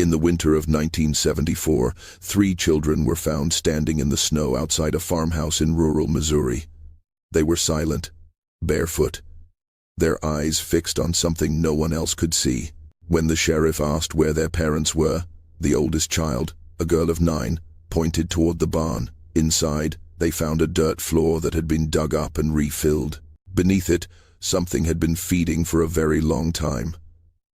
In the winter of 1974, 3 children were found standing in the snow outside a farmhouse in rural Missouri. They were silent, barefoot, their eyes fixed on something no one else could see. When the sheriff asked where their parents were, the oldest child, a girl of 9, pointed toward the barn. Inside, they found a dirt floor that had been dug up and refilled. Beneath it, something had been feeding for a very long time.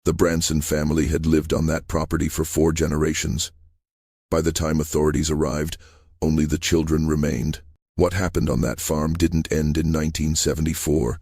The Branson family had lived on that property for 4 generations. By the time authorities arrived, only the children remained. What happened on that farm didn't end in 1974.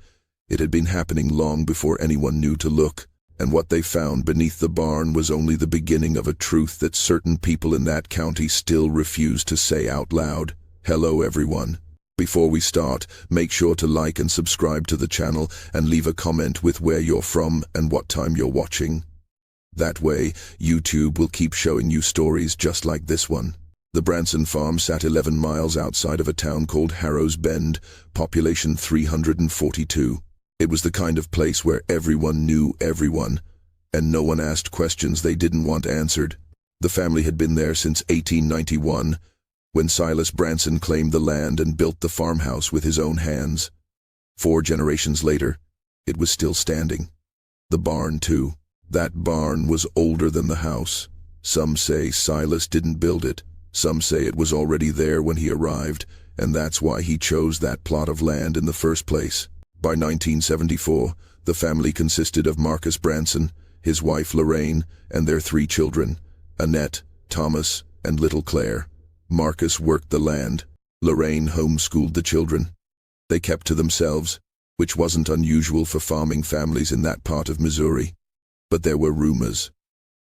It had been happening long before anyone knew to look, and what they found beneath the barn was only the beginning of a truth that certain people in that county still refuse to say out loud. Hello everyone. Before we start, make sure to like and subscribe to the channel and leave a comment with where you're from and what time you're watching. That way, YouTube will keep showing you stories just like this one. The Branson farm sat 11 miles outside of a town called Harrow's Bend, population 342. It was the kind of place where everyone knew everyone, and no one asked questions they didn't want answered. The family had been there since 1891, when Silas Branson claimed the land and built the farmhouse with his own hands. 4 generations later, it was still standing. The barn, too. That barn was older than the house. Some say Silas didn't build it. Some say it was already there when he arrived, and that's why he chose that plot of land in the first place. By 1974, the family consisted of Marcus Branson, his wife Lorraine, and their 3 children, Annette, Thomas, and little Claire. Marcus worked the land. Lorraine homeschooled the children. They kept to themselves, which wasn't unusual for farming families in that part of Missouri. But there were rumors.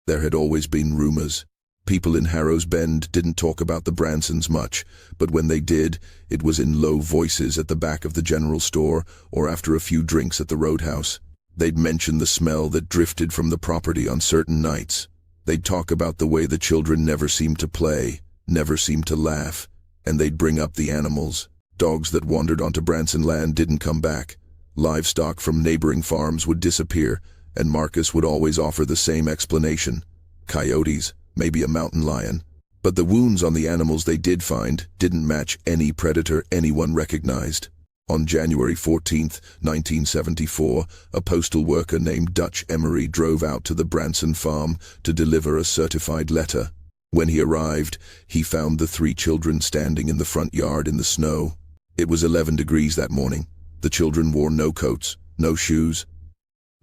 There had always been rumors. People in Harrow's Bend didn't talk about the Bransons much, but when they did, it was in low voices at the back of the general store or after a few drinks at the roadhouse. They'd mention the smell that drifted from the property on certain nights. They'd talk about the way the children never seemed to play, never seemed to laugh, and they'd bring up the animals. Dogs that wandered onto Branson land didn't come back. Livestock from neighboring farms would disappear, and Marcus would always offer the same explanation. Coyotes, maybe a mountain lion. But the wounds on the animals they did find didn't match any predator anyone recognized. On January 14, 1974, a postal worker named Dutch Emery drove out to the Branson farm to deliver a certified letter. When he arrived, he found the 3 children standing in the front yard in the snow. It was 11 degrees that morning. The children wore no coats, no shoes.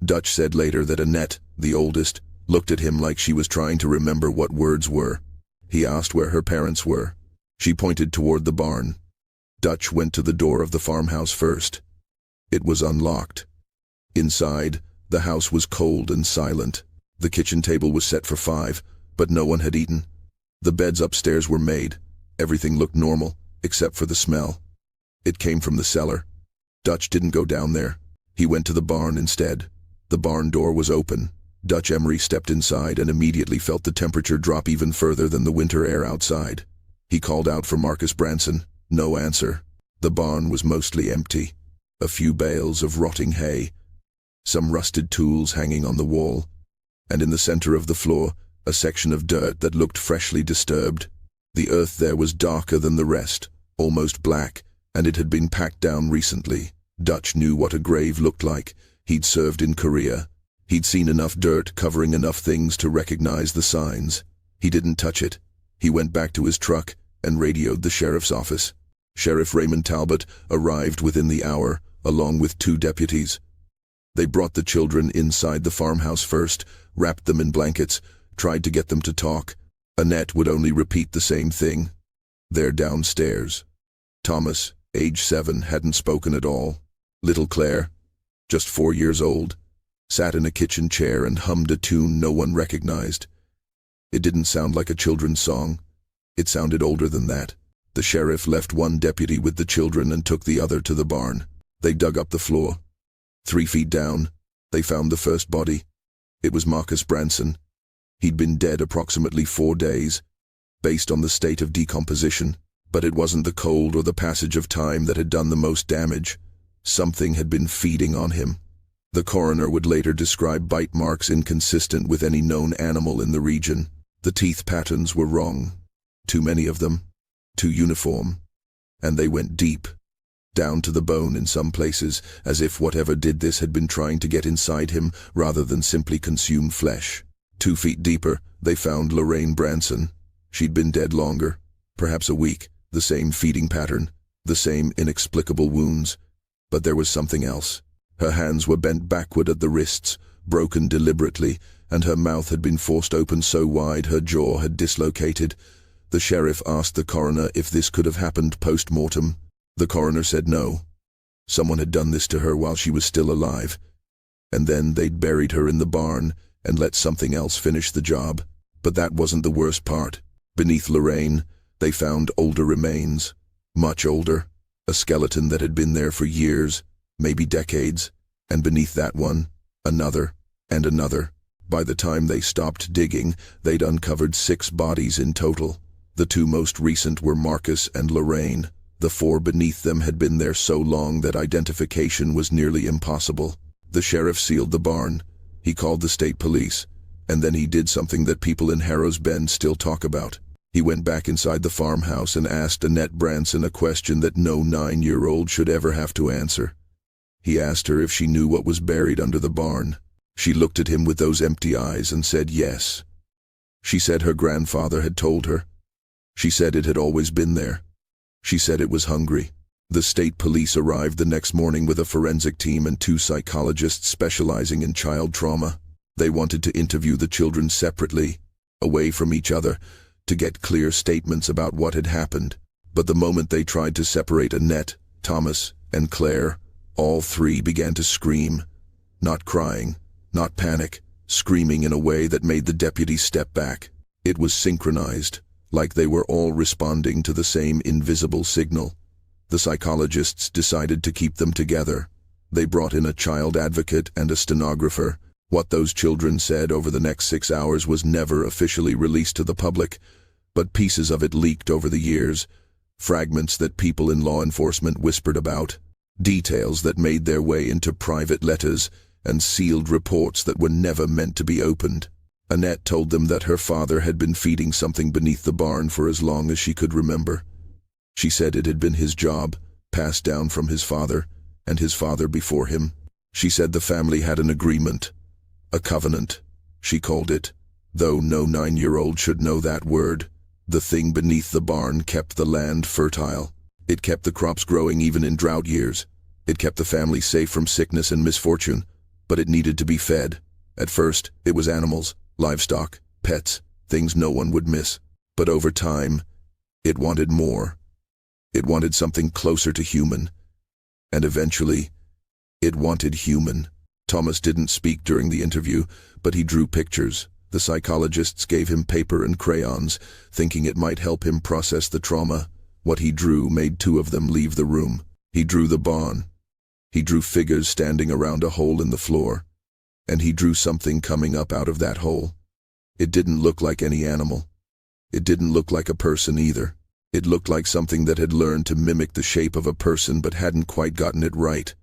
Dutch said later that Annette, the oldest, looked at him like she was trying to remember what words were. He asked where her parents were. She pointed toward the barn. Dutch went to the door of the farmhouse first. It was unlocked. Inside, the house was cold and silent. The kitchen table was set for 5, but no one had eaten. The beds upstairs were made. Everything looked normal, except for the smell. It came from the cellar. Dutch didn't go down there. He went to the barn instead. The barn door was open. Dutch Emery stepped inside and immediately felt the temperature drop even further than the winter air outside. He called out for Marcus Branson. No answer. The barn was mostly empty. A few bales of rotting hay, some rusted tools hanging on the wall, and in the center of the floor, a section of dirt that looked freshly disturbed. The earth there was darker than the rest, almost black, and it had been packed down recently. Dutch knew what a grave looked like. He'd served in Korea. He'd seen enough dirt covering enough things to recognize the signs. He didn't touch it. He went back to his truck and radioed the sheriff's office. Sheriff Raymond Talbot arrived within the hour, along with 2 deputies. They brought the children inside the farmhouse first, wrapped them in blankets, tried to get them to talk. Annette would only repeat the same thing. They're downstairs. Thomas, age 7, hadn't spoken at all. Little Claire, just 4 years old, sat in a kitchen chair and hummed a tune no one recognized. It didn't sound like a children's song. It sounded older than that. The sheriff left 1 deputy with the children and took the other to the barn. They dug up the floor. 3 feet down, they found the first body. It was Marcus Branson. He'd been dead approximately 4 days, based on the state of decomposition. But it wasn't the cold or the passage of time that had done the most damage. Something had been feeding on him. The coroner would later describe bite marks inconsistent with any known animal in the region. The teeth patterns were wrong. Too many of them. Too uniform. And they went deep. Down to the bone in some places, as if whatever did this had been trying to get inside him rather than simply consume flesh. 2 feet deeper, they found Lorraine Branson. She'd been dead longer, perhaps a week, the same feeding pattern, the same inexplicable wounds. But there was something else. Her hands were bent backward at the wrists, broken deliberately, and her mouth had been forced open so wide her jaw had dislocated. The sheriff asked the coroner if this could have happened post-mortem. The coroner said no. Someone had done this to her while she was still alive. And then they'd buried her in the barn and let something else finish the job. But that wasn't the worst part. Beneath Lorraine, they found older remains. Much older. A skeleton that had been there for years, maybe decades. And beneath that one, another, and another. By the time they stopped digging, they'd uncovered 6 bodies in total. The 2 most recent were Marcus and Lorraine. The 4 beneath them had been there so long that identification was nearly impossible. The sheriff sealed the barn. He called the state police. And then he did something that people in Harrow's Bend still talk about. He went back inside the farmhouse and asked Annette Branson a question that no 9-year-old should ever have to answer. He asked her if she knew what was buried under the barn. She looked at him with those empty eyes and said yes. She said her grandfather had told her. She said it had always been there. She said it was hungry. The state police arrived the next morning with a forensic team and 2 psychologists specializing in child trauma. They wanted to interview the children separately, away from each other, to get clear statements about what had happened. But the moment they tried to separate Annette, Thomas, and Claire, all 3 began to scream. Not crying, not panic, screaming in a way that made the deputies step back. It was synchronized, like they were all responding to the same invisible signal. The psychologists decided to keep them together. They brought in a child advocate and a stenographer. What those children said over the next 6 hours was never officially released to the public, but pieces of it leaked over the years, fragments that people in law enforcement whispered about, details that made their way into private letters and sealed reports that were never meant to be opened. Annette told them that her father had been feeding something beneath the barn for as long as she could remember. She said it had been his job, passed down from his father, and his father before him. She said the family had an agreement, a covenant, she called it, though no 9-year-old should know that word. The thing beneath the barn kept the land fertile. It kept the crops growing even in drought years. It kept the family safe from sickness and misfortune, but it needed to be fed. At first, it was animals, livestock, pets, things no one would miss. But over time, it wanted more. It wanted something closer to human. And eventually, it wanted human. Thomas didn't speak during the interview, but he drew pictures. The psychologists gave him paper and crayons, thinking it might help him process the trauma. What he drew made 2 of them leave the room. He drew the barn. He drew figures standing around a hole in the floor. And he drew something coming up out of that hole. It didn't look like any animal. It didn't look like a person either. It looked like something that had learned to mimic the shape of a person but hadn't quite gotten it right.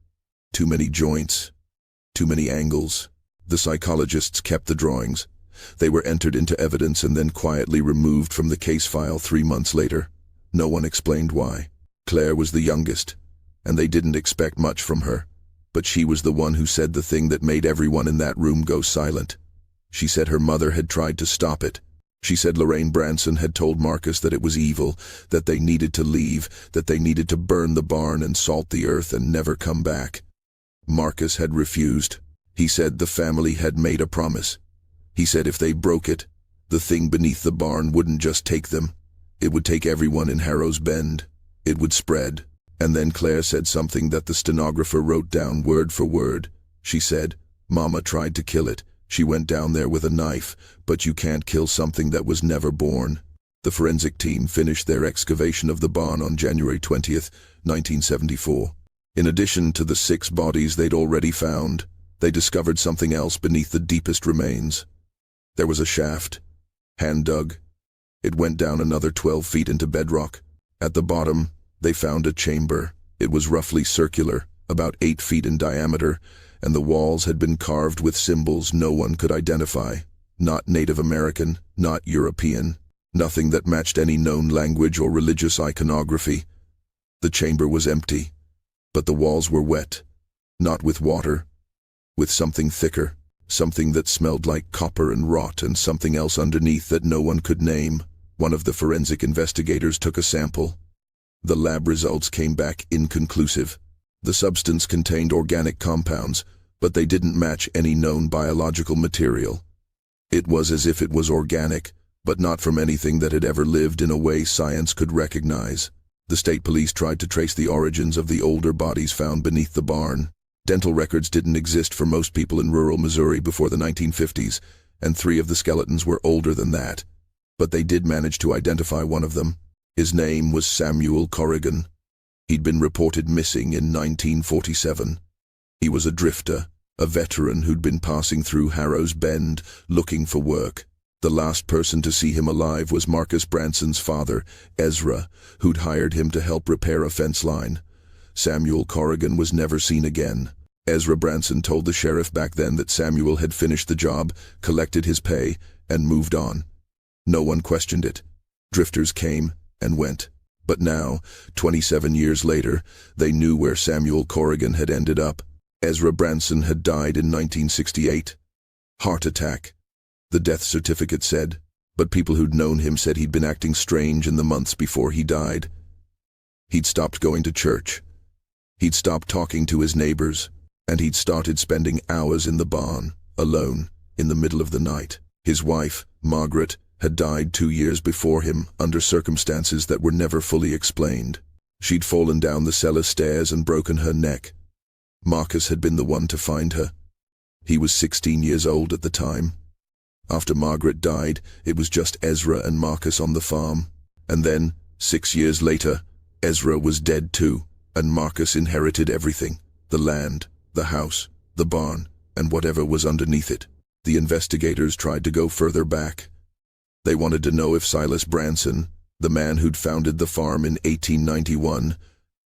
Too many joints. Too many angles. The psychologists kept the drawings. They were entered into evidence and then quietly removed from the case file 3 months later. No one explained why. Claire was the youngest, and they didn't expect much from her. But she was the one who said the thing that made everyone in that room go silent. She said her mother had tried to stop it. She said Lorraine Branson had told Marcus that it was evil, that they needed to leave, that they needed to burn the barn and salt the earth and never come back. Marcus had refused. He said the family had made a promise. He said if they broke it, the thing beneath the barn wouldn't just take them. It would take everyone in Harrow's Bend. It would spread. And then Claire said something that the stenographer wrote down word for word. She said, "Mama tried to kill it. She went down there with a knife, but you can't kill something that was never born." The forensic team finished their excavation of the barn on January 20th, 1974. In addition to the 6 bodies they'd already found, they discovered something else beneath the deepest remains. There was a shaft, hand-dug. It went down another 12 feet into bedrock. At the bottom, they found a chamber. It was roughly circular, about 8 feet in diameter, and the walls had been carved with symbols no one could identify. Not Native American, not European. Nothing that matched any known language or religious iconography. The chamber was empty, but the walls were wet. Not with water, with something thicker, something that smelled like copper and rot, and something else underneath that no one could name. One of the forensic investigators took a sample. The lab results came back inconclusive. The substance contained organic compounds, but they didn't match any known biological material. It was as if it was organic, but not from anything that had ever lived in a way science could recognize. The state police tried to trace the origins of the older bodies found beneath the barn. Dental records didn't exist for most people in rural Missouri before the 1950s, and 3 of the skeletons were older than that. But they did manage to identify one of them. His name was Samuel Corrigan. He'd been reported missing in 1947. He was a drifter, a veteran who'd been passing through Harrow's Bend, looking for work. The last person to see him alive was Marcus Branson's father, Ezra, who'd hired him to help repair a fence line. Samuel Corrigan was never seen again. Ezra Branson told the sheriff back then that Samuel had finished the job, collected his pay, and moved on. No one questioned it. Drifters came and went. But now, 27 years later, they knew where Samuel Corrigan had ended up. Ezra Branson had died in 1968. Heart attack, the death certificate said, but people who'd known him said he'd been acting strange in the months before he died. He'd stopped going to church. He'd stopped talking to his neighbors, and he'd started spending hours in the barn, alone, in the middle of the night. His wife, Margaret, had died 2 years before him under circumstances that were never fully explained. She'd fallen down the cellar stairs and broken her neck. Marcus had been the one to find her. He was 16 years old at the time. After Margaret died, it was just Ezra and Marcus on the farm. And then, 6 years later, Ezra was dead too, and Marcus inherited everything: the land, the house, the barn, and whatever was underneath it. The investigators tried to go further back. They wanted to know if Silas Branson, the man who'd founded the farm in 1891,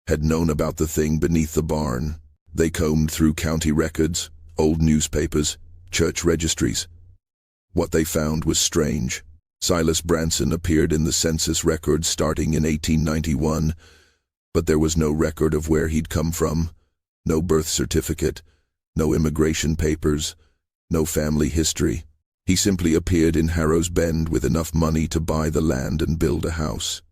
had known about the thing beneath the barn. They combed through county records, old newspapers, church registries. What they found was strange. Silas Branson appeared in the census records starting in 1891, but there was no record of where he'd come from, no birth certificate, no immigration papers, no family history. He simply appeared in Harrow's Bend with enough money to buy the land and build a house.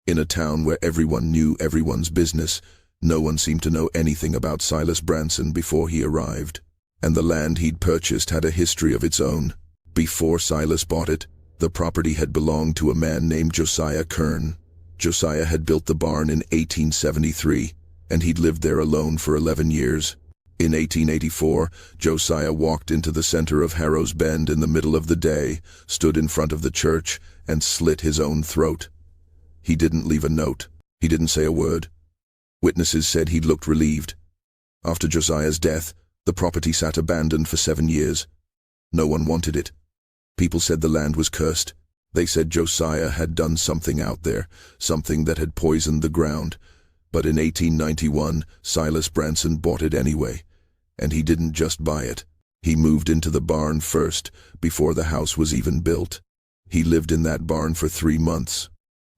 In a town where everyone knew everyone's business, no one seemed to know anything about Silas Branson before he arrived. And the land he'd purchased had a history of its own. Before Silas bought it, the property had belonged to a man named Josiah Kern. Josiah had built the barn in 1873, and he'd lived there alone for 11 years. In 1884, Josiah walked into the center of Harrow's Bend in the middle of the day, stood in front of the church, and slit his own throat. He didn't leave a note. He didn't say a word. Witnesses said he'd looked relieved. After Josiah's death, the property sat abandoned for 7 years. No one wanted it. People said the land was cursed. They said Josiah had done something out there, something that had poisoned the ground. But in 1891, Silas Branson bought it anyway. And he didn't just buy it. He moved into the barn first, before the house was even built. He lived in that barn for 3 months,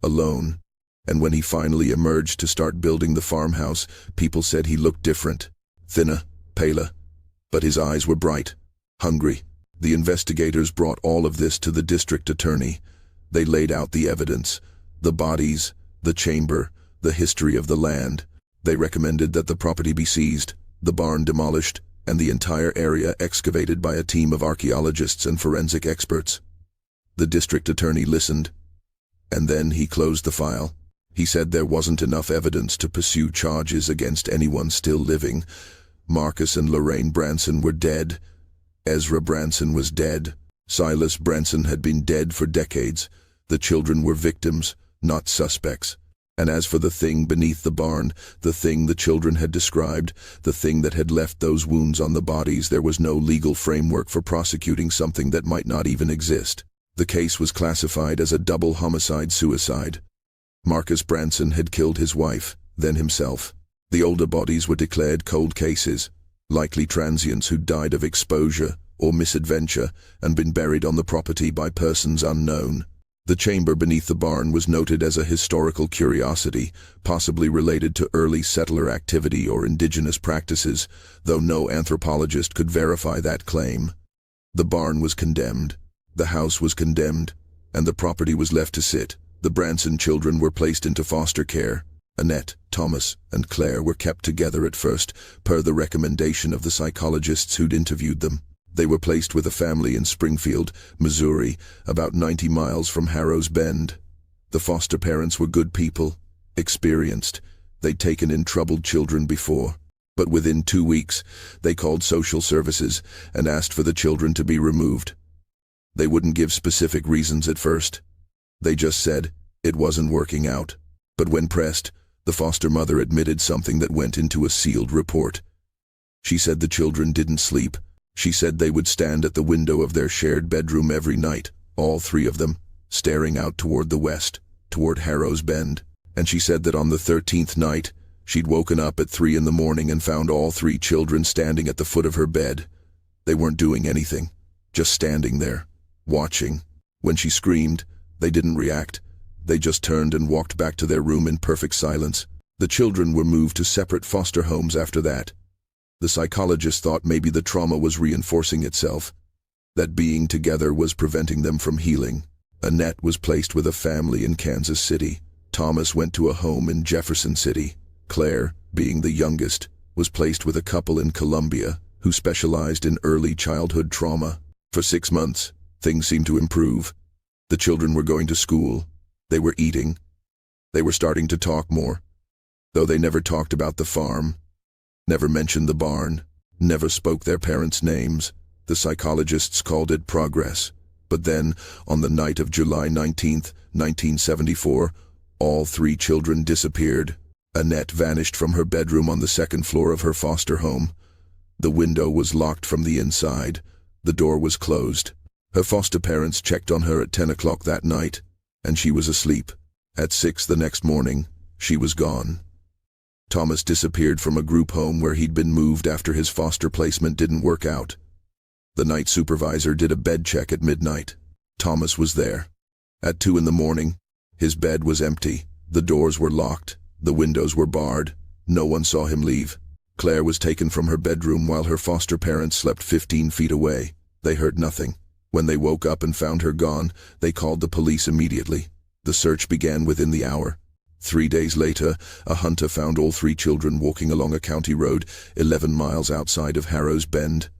alone. And when he finally emerged to start building the farmhouse, people said he looked different, thinner, paler. But his eyes were bright, hungry. The investigators brought all of this to the district attorney. They laid out the evidence, the bodies, the chamber, the history of the land. They recommended that the property be seized, the barn demolished, and the entire area excavated by a team of archaeologists and forensic experts. The district attorney listened, and then he closed the file. He said there wasn't enough evidence to pursue charges against anyone still living. Marcus and Lorraine Branson were dead. Ezra Branson was dead. Silas Branson had been dead for decades. The children were victims, not suspects. And as for the thing beneath the barn, the thing the children had described, the thing that had left those wounds on the bodies, there was no legal framework for prosecuting something that might not even exist. The case was classified as a double homicide-suicide. Marcus Branson had killed his wife, then himself. The older bodies were declared cold cases, likely transients who died of exposure, or misadventure and been buried on the property by persons unknown. The chamber beneath the barn was noted as a historical curiosity, possibly related to early settler activity or indigenous practices, though no anthropologist could verify that claim. The barn was condemned, the house was condemned, and the property was left to sit. The Branson children were placed into foster care. Annette, Thomas, and Claire were kept together at first, per the recommendation of the psychologists who'd interviewed them. They were placed with a family in Springfield, Missouri, about 90 miles from Harrow's Bend. The foster parents were good people, experienced. They'd taken in troubled children before. But within 2 weeks, they called social services and asked for the children to be removed. They wouldn't give specific reasons at first. They just said it wasn't working out. But when pressed, the foster mother admitted something that went into a sealed report. She said the children didn't sleep. She said they would stand at the window of their shared bedroom every night, all 3 of them, staring out toward the west, toward Harrow's Bend. And she said that on the 13th night, she'd woken up at 3 in the morning and found all 3 children standing at the foot of her bed. They weren't doing anything, just standing there, watching. When she screamed, they didn't react. They just turned and walked back to their room in perfect silence. The children were moved to separate foster homes after that. The psychologist thought maybe the trauma was reinforcing itself, that being together was preventing them from healing. Annette was placed with a family in Kansas City. Thomas went to a home in Jefferson City. Claire, being the youngest, was placed with a couple in Columbia who specialized in early childhood trauma. For 6 months, things seemed to improve. The children were going to school. They were eating. They were starting to talk more, though they never talked about the farm, never mentioned the barn, never spoke their parents' names. The psychologists called it progress. But then, on the night of July 19, 1974, all 3 children disappeared. Annette vanished from her bedroom on the 2nd floor of her foster home. The window was locked from the inside. The door was closed. Her foster parents checked on her at 10 o'clock that night, and she was asleep. At 6 the next morning, she was gone. Thomas disappeared from a group home where he'd been moved after his foster placement didn't work out. The night supervisor did a bed check at midnight. Thomas was there. At 2 in the morning, his bed was empty. The doors were locked. The windows were barred. No one saw him leave. Claire was taken from her bedroom while her foster parents slept 15 feet away. They heard nothing. When they woke up and found her gone, they called the police immediately. The search began within the hour. 3 days later, a hunter found all 3 children walking along a county road 11 miles outside of Harrow's Bend.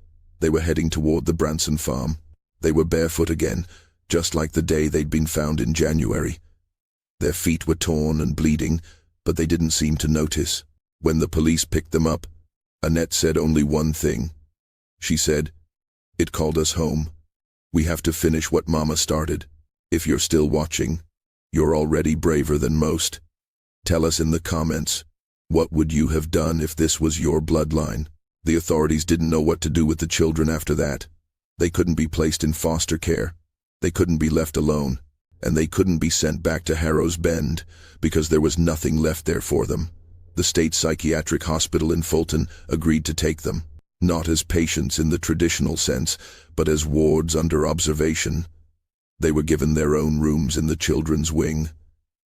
They were heading toward the Branson farm. They were barefoot again, just like the day they'd been found in January. Their feet were torn and bleeding, but they didn't seem to notice. When the police picked them up, Annette said only one thing. She said, "It called us home. We have to finish what Mama started. If you're still watching, you're already braver than most. Tell us in the comments, what would you have done if this was your bloodline?" The authorities didn't know what to do with the children after that. They couldn't be placed in foster care. They couldn't be left alone. And they couldn't be sent back to Harrow's Bend because there was nothing left there for them. The state psychiatric hospital in Fulton agreed to take them, not as patients in the traditional sense, but as wards under observation. They were given their own rooms in the children's wing.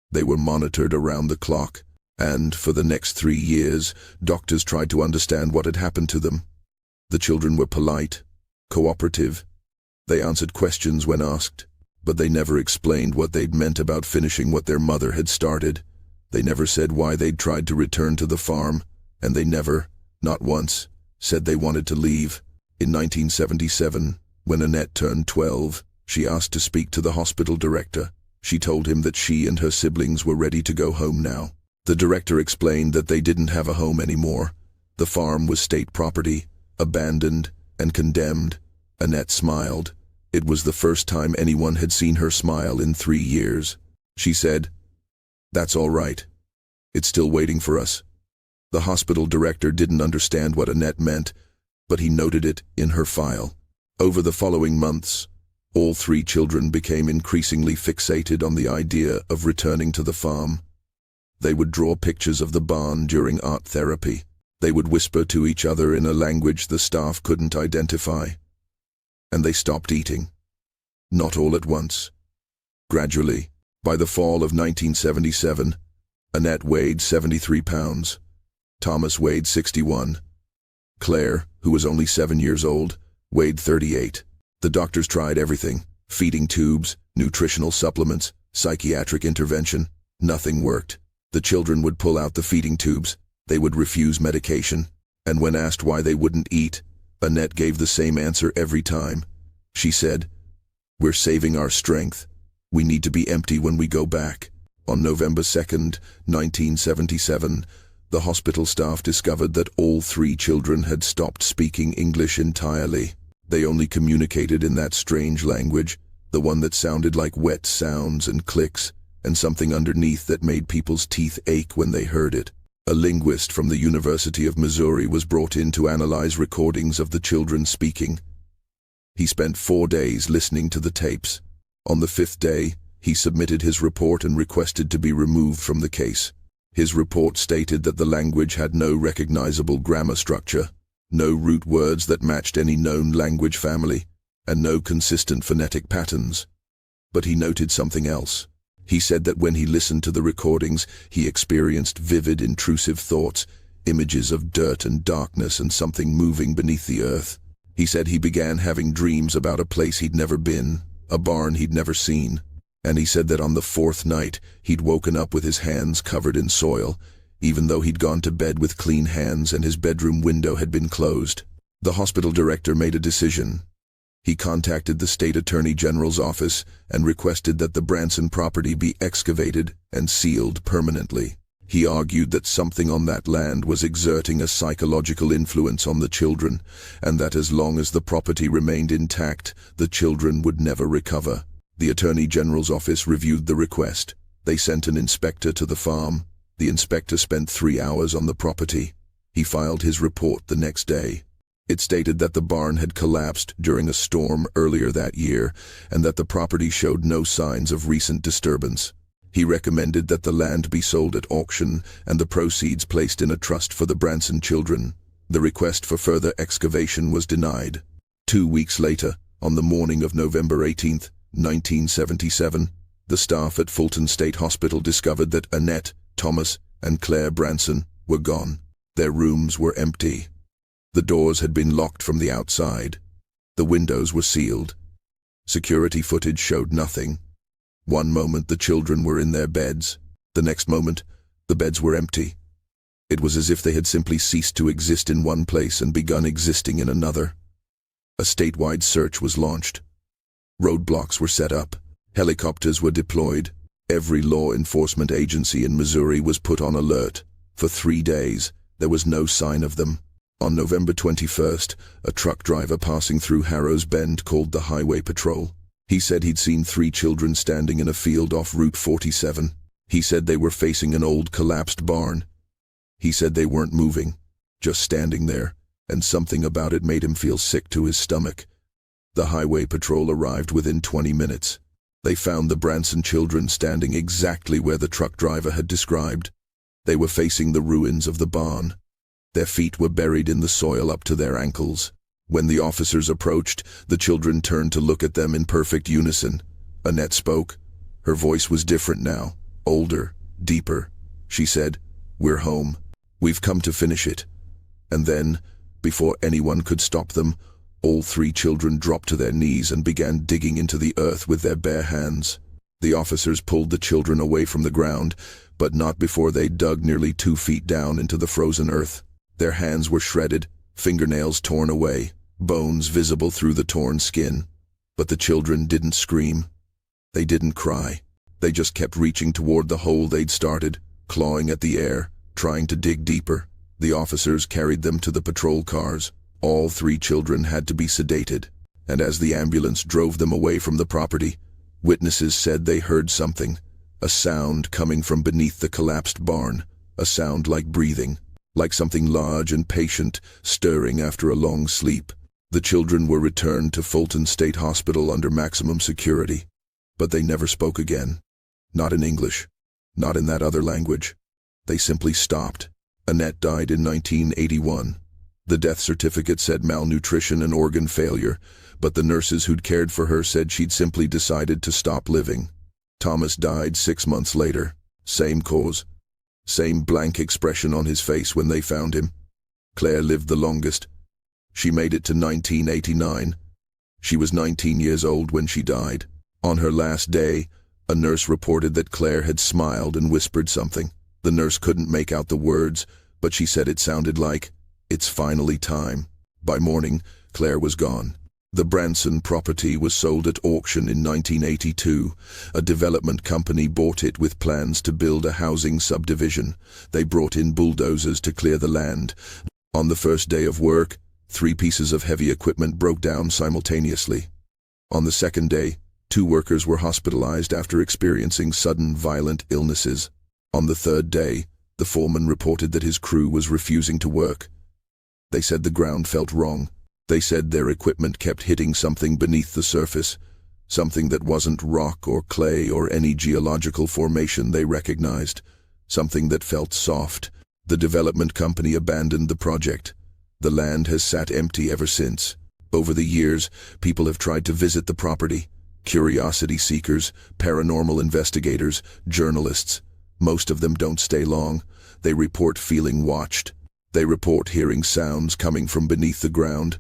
They were monitored around the clock, and for the next 3 years, doctors tried to understand what had happened to them. The children were polite, cooperative. They answered questions when asked, but they never explained what they'd meant about finishing what their mother had started. They never said why they'd tried to return to the farm, and they never, not once, said they wanted to leave. In 1977, when Annette turned 12, she asked to speak to the hospital director. She told him that she and her siblings were ready to go home now. The director explained that they didn't have a home anymore. The farm was state property, abandoned and condemned. Annette smiled. It was the first time anyone had seen her smile in 3 years. She said, "That's all right. It's still waiting for us." The hospital director didn't understand what Annette meant, but he noted it in her file. Over the following months, all 3 children became increasingly fixated on the idea of returning to the farm. They would draw pictures of the barn during art therapy. They would whisper to each other in a language the staff couldn't identify. and they stopped eating. Not all at once. Gradually, by the fall of 1977, Annette weighed 73 pounds. Thomas weighed 61. Claire, who was only 7 years old, weighed 38. The doctors tried everything: feeding tubes, nutritional supplements, psychiatric intervention. Nothing worked. The children would pull out the feeding tubes. They would refuse medication. And when asked why they wouldn't eat, Annette gave the same answer every time. She said, "We're saving our strength. We need to be empty when we go back." On November 2nd, 1977, the hospital staff discovered that all 3 children had stopped speaking English entirely. They only communicated in that strange language, the one that sounded like wet sounds and clicks, and something underneath that made people's teeth ache when they heard it. A linguist from the University of Missouri was brought in to analyze recordings of the children speaking. He spent 4 days listening to the tapes. On the 5th day, he submitted his report and requested to be removed from the case. His report stated that the language had no recognizable grammar structure, no root words that matched any known language family, and no consistent phonetic patterns. But he noted something else. He said that when he listened to the recordings, he experienced vivid, intrusive thoughts, images of dirt and darkness and something moving beneath the earth. He said he began having dreams about a place he'd never been, a barn he'd never seen. And he said that on the 4th night, he'd woken up with his hands covered in soil, even though he'd gone to bed with clean hands and his bedroom window had been closed. The hospital director made a decision. He contacted the state attorney general's office and requested that the Branson property be excavated and sealed permanently. He argued that something on that land was exerting a psychological influence on the children, and that as long as the property remained intact, the children would never recover. The Attorney General's office reviewed the request. They sent an inspector to the farm. The inspector spent 3 hours on the property. He filed his report the next day. It stated that the barn had collapsed during a storm earlier that year, and that the property showed no signs of recent disturbance. He recommended that the land be sold at auction and the proceeds placed in a trust for the Branson children. The request for further excavation was denied. 2 weeks later, on the morning of November 18, 1977, the staff at Fulton State Hospital discovered that Annette, Thomas, and Claire Branson were gone. Their rooms were empty. The doors had been locked from the outside. The windows were sealed. Security footage showed nothing. One moment the children were in their beds. The next moment, the beds were empty. It was as if they had simply ceased to exist in one place and begun existing in another. A statewide search was launched. Roadblocks were set up. Helicopters were deployed. Every law enforcement agency in Missouri was put on alert. For 3 days, there was no sign of them. On November 21st, a truck driver passing through Harrow's Bend called the Highway Patrol. He said he'd seen 3 children standing in a field off Route 47. He said they were facing an old collapsed barn. He said they weren't moving, just standing there, and something about it made him feel sick to his stomach. The Highway Patrol arrived within 20 minutes. They found the Branson children standing exactly where the truck driver had described. They were facing the ruins of the barn. Their feet were buried in the soil up to their ankles. When the officers approached, the children turned to look at them in perfect unison. Annette spoke. Her voice was different now, older, deeper. She said, "We're home. We've come to finish it." And then, before anyone could stop them, all 3 children dropped to their knees and began digging into the earth with their bare hands. The officers pulled the children away from the ground, but not before they dug nearly 2 feet down into the frozen earth. Their hands were shredded, fingernails torn away, bones visible through the torn skin. But the children didn't scream. They didn't cry. They just kept reaching toward the hole they'd started, clawing at the air, trying to dig deeper. The officers carried them to the patrol cars. All 3 children had to be sedated, and as the ambulance drove them away from the property, witnesses said they heard something, a sound coming from beneath the collapsed barn, a sound like breathing, like something large and patient stirring after a long sleep. The children were returned to Fulton State Hospital under maximum security, but they never spoke again. Not in English, not in that other language. They simply stopped. Annette died in 1981. The death certificate said malnutrition and organ failure, but the nurses who'd cared for her said she'd simply decided to stop living. Thomas died 6 months later. Same cause. Same blank expression on his face when they found him. Claire lived the longest. She made it to 1989. She was 19 years old when she died. On her last day, a nurse reported that Claire had smiled and whispered something. The nurse couldn't make out the words, but she said it sounded like, "It's finally time." By morning, Claire was gone. The Branson property was sold at auction in 1982. A development company bought it with plans to build a housing subdivision. They brought in bulldozers to clear the land. On the first day of work, 3 pieces of heavy equipment broke down simultaneously. On the second day, 2 workers were hospitalized after experiencing sudden violent illnesses. On the third day, the foreman reported that his crew was refusing to work. They said the ground felt wrong. They said their equipment kept hitting something beneath the surface, something that wasn't rock or clay or any geological formation they recognized, something that felt soft. The development company abandoned the project. The land has sat empty ever since. Over the years, people have tried to visit the property. Curiosity seekers, paranormal investigators, journalists. Most of them don't stay long. They report feeling watched. They report hearing sounds coming from beneath the ground.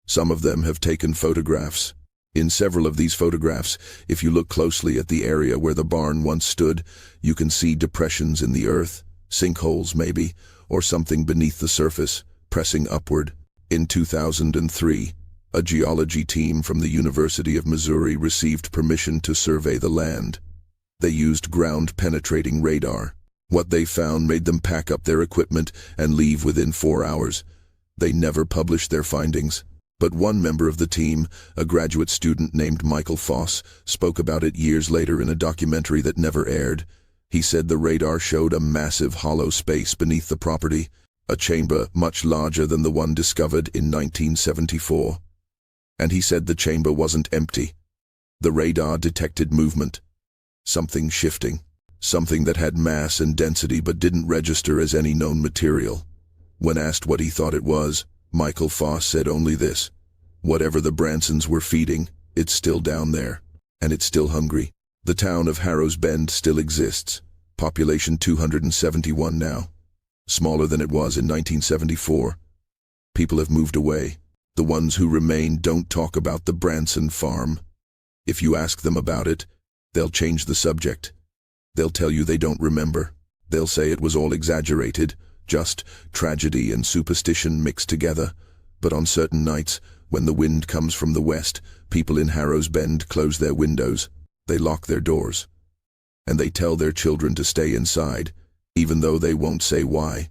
Some of them have taken photographs. In several of these photographs, if you look closely at the area where the barn once stood, you can see depressions in the earth, sinkholes maybe, or something beneath the surface, pressing upward. In 2003, a geology team from the University of Missouri received permission to survey the land. They used ground-penetrating radar. What they found made them pack up their equipment and leave within 4 hours. They never published their findings. But one member of the team, a graduate student named Michael Foss, spoke about it years later in a documentary that never aired. He said the radar showed a massive hollow space beneath the property, a chamber much larger than the one discovered in 1974. And he said the chamber wasn't empty. The radar detected movement. Something shifting. Something that had mass and density but didn't register as any known material. When asked what he thought it was, Michael Foss said only this: "Whatever the Bransons were feeding, it's still down there. And it's still hungry." The town of Harrow's Bend still exists. Population 271 now. Smaller than it was in 1974. People have moved away. The ones who remain don't talk about the Branson farm. If you ask them about it, they'll change the subject. They'll tell you they don't remember. They'll say it was all exaggerated, just tragedy and superstition mixed together. But on certain nights, when the wind comes from the west, people in Harrow's Bend close their windows. They lock their doors. And they tell their children to stay inside, even though they won't say why.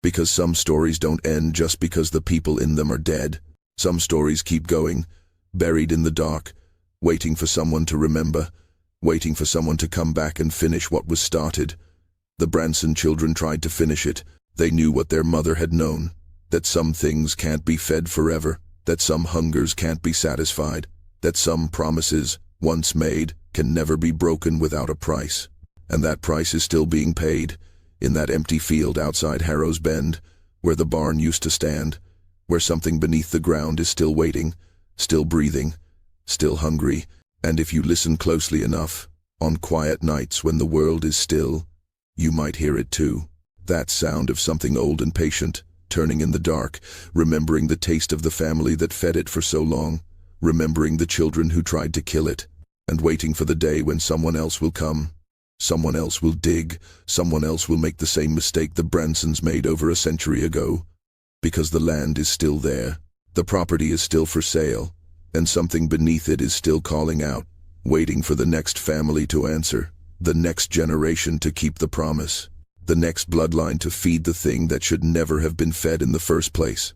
Because some stories don't end just because the people in them are dead. Some stories keep going, buried in the dark, waiting for someone to remember, waiting for someone to come back and finish what was started. The Branson children tried to finish it. They knew what their mother had known, that some things can't be fed forever, that some hungers can't be satisfied, that some promises, once made, can never be broken without a price. And that price is still being paid, in that empty field outside Harrow's Bend, where the barn used to stand, where something beneath the ground is still waiting, still breathing, still hungry. And if you listen closely enough, on quiet nights when the world is still, you might hear it too. That sound of something old and patient, turning in the dark, remembering the taste of the family that fed it for so long, remembering the children who tried to kill it, and waiting for the day when someone else will come. Someone else will dig, someone else will make the same mistake the Bransons made over a century ago. Because the land is still there, the property is still for sale, and something beneath it is still calling out, waiting for the next family to answer, the next generation to keep the promise, the next bloodline to feed the thing that should never have been fed in the first place.